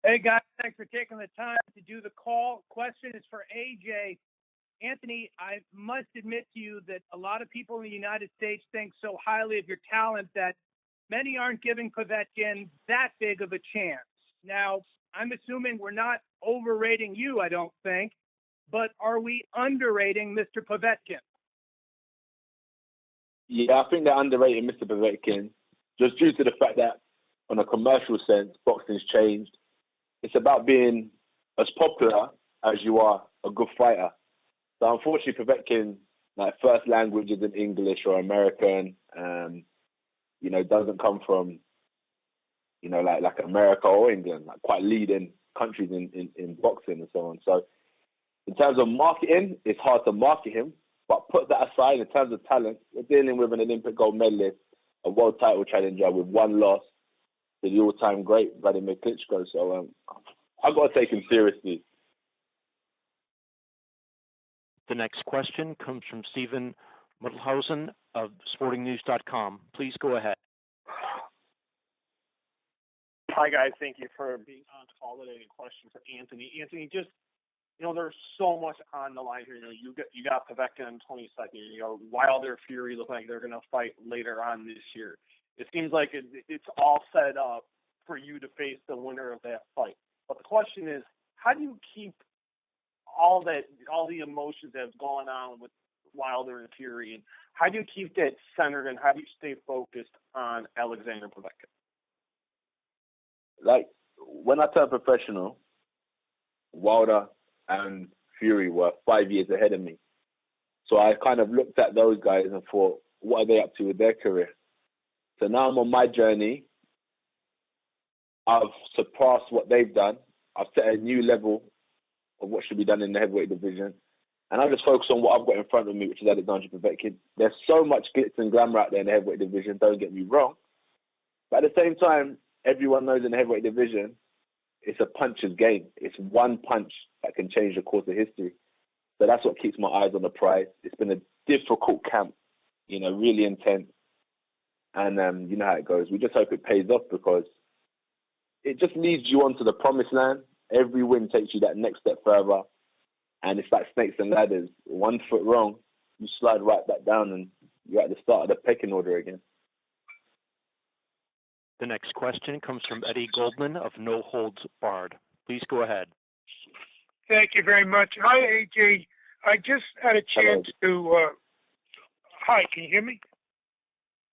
Hey, guys, thanks for taking the time to do the call. Question is for AJ. Anthony, I must admit to you that a lot of people in the United States think so highly of your talent that many aren't giving Povetkin that big of a chance. Now, I'm assuming we're not overrating you, I don't think, but are we underrating Mr. Povetkin? Yeah, I think they're underrating Mr. Povetkin just due to the fact that on a commercial sense, boxing's changed. It's about being as popular as you are a good fighter. So unfortunately, Povetkin, like first language isn't English or American, doesn't come from, like America or England, like quite leading countries in boxing and so on. So in terms of marketing, it's hard to market him, but put that aside, in terms of talent, we're dealing with an Olympic gold medalist, a world title challenger with one loss to the all-time great Vladimir Klitschko. So I've got to take him seriously. The next question comes from Stephen Mittelhausen of SportingNews.com. Please go ahead. Hi, guys. Thank you for being on the call today. A question for Anthony. Anthony, just, there's so much on the line here. You got Povetkin in 22nd. Wilder, Fury look like they're going to fight later on this year. It seems like it's all set up for you to face the winner of that fight. But the question is, how do you keep all the emotions that have gone on with Wilder and Fury, and how do you keep that centered, and how do you stay focused on Alexander Povetkin? Like, when I turned professional, Wilder and Fury were 5 years ahead of me. So I kind of looked at those guys and thought, what are they up to with their career? So now I'm on my journey. I've surpassed what they've done. I've set a new level of what should be done in the heavyweight division. And I just focus on what I've got in front of me, which is Alexander Povetkin. There's so much glitz and glamour out there in the heavyweight division, don't get me wrong. But at the same time, everyone knows in the heavyweight division, it's a puncher's game. It's one punch that can change the course of history. So that's what keeps my eyes on the prize. It's been a difficult camp, really intense. And you know how it goes. We just hope it pays off because it just leads you onto the promised land. Every win takes you that next step further. And it's like snakes and ladders. 1 foot wrong, you slide right back down and you're at the start of the pecking order again. The next question comes from Eddie Goldman of No Holds Barred. Please go ahead. Thank you very much. Hi, AJ. I just had a chance to... Hi, can you hear me?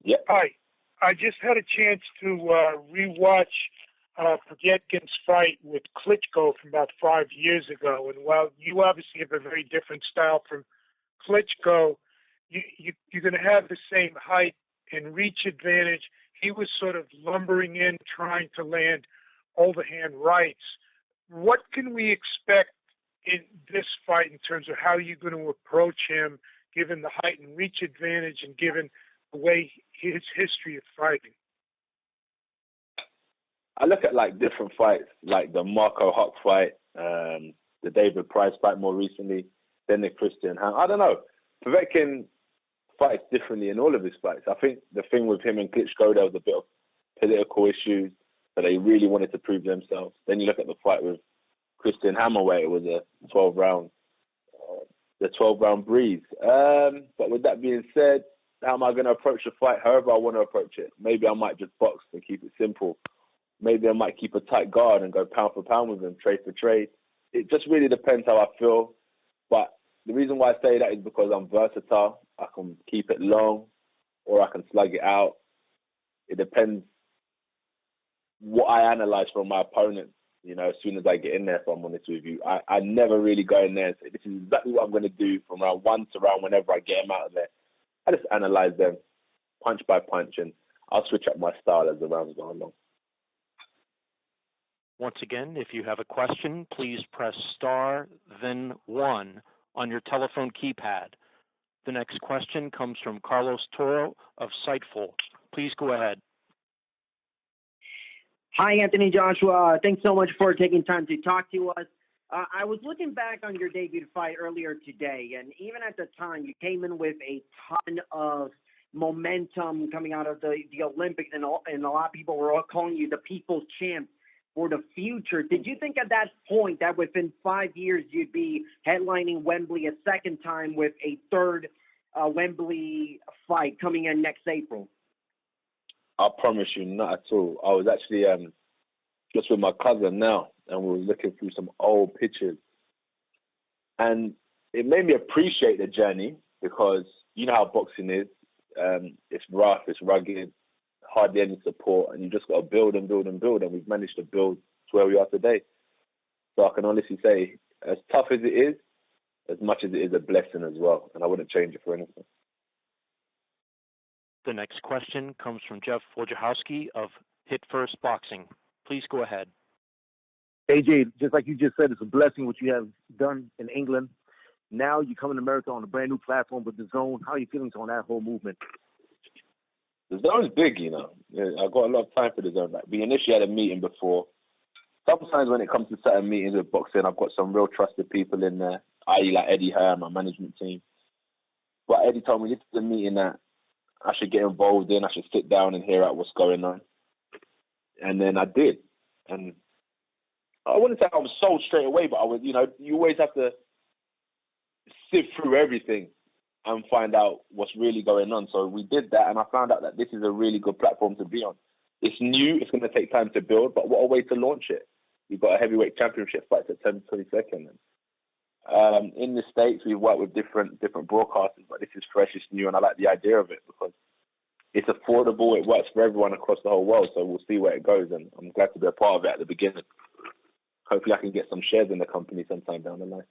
Yeah. Hi. I just had a chance to rewatch Povetkin's fight with Klitschko from about 5 years ago. And while you obviously have a very different style from Klitschko, you're going to have the same height and reach advantage. He was sort of lumbering in, trying to land overhand rights. What can we expect in this fight in terms of how you're going to approach him, given the height and reach advantage and given the way his history of fighting? I look at like different fights, like the Marco Huck fight, the David Price fight more recently, then the Christian. I don't know. Povetkin fights differently in all of his fights. I think the thing with him and Klitschko, there was a bit of political issues, but they really wanted to prove themselves. Then you look at the fight with Christian Hammer, where it was a 12-round breeze. But with that being said, how am I going to approach the fight? However I want to approach it. Maybe I might just box and keep it simple. Maybe I might keep a tight guard and go pound for pound with him, trade for trade. It just really depends how I feel. But the reason why I say that is because I'm versatile. I can keep it long or I can slug it out. It depends what I analyze from my opponent, as soon as I get in there, if I'm honest with you. I never really go in there and say, this is exactly what I'm going to do from round one to round whenever I get them out of there. I just analyze them punch by punch, and I'll switch up my style as the rounds go along. Once again, if you have a question, please press star, then 1 on your telephone keypad. The next question comes from Carlos Toro of Sightful. Please go ahead. Hi, Anthony Joshua. Thanks so much for taking time to talk to us. I was looking back on your debut fight earlier today, and even at the time, you came in with a ton of momentum coming out of the Olympics, and a lot of people were all calling you the people's champ for the future. Did you think at that point that within 5 years you'd be headlining Wembley a second time with a third Wembley fight coming in next April? I promise you, not at all. I was actually just with my cousin now, and we were looking through some old pictures. And it made me appreciate the journey because you know how boxing is. It's rough, it's rugged, hardly any support, and you just got to build and build and build, and we've managed to build to where we are today. So I can honestly say, as tough as it is, as much as it is a blessing as well, and I wouldn't change it for anything. The next question comes from Jeff Wojciechowski of Hit First Boxing. Please go ahead. AJ, just like you just said, it's a blessing what you have done in England. Now you come in America on a brand new platform with DAZN. How are you feeling on that whole movement? DAZN is big, you know. I've got a lot of time for DAZN. Like, we initially had a meeting before. Sometimes when it comes to certain meetings with boxing, I've got some real trusted people in there, i.e. like Eddie Hearn, my management team. But Eddie told me this is a meeting that I should get involved in. I should sit down and hear out what's going on. And then I did. And I wouldn't say I was sold straight away, but I was, you know, you always have to sift through everything and find out what's really going on. So we did that, and I found out that this is a really good platform to be on. It's new, it's going to take time to build, but what a way to launch it. We've got a heavyweight championship fight September 22nd. In the States, we've worked with different broadcasters, but this is fresh, it's new, and I like the idea of it because it's affordable, it works for everyone across the whole world, so we'll see where it goes, and I'm glad to be a part of it at the beginning. Hopefully I can get some shares in the company sometime down the line.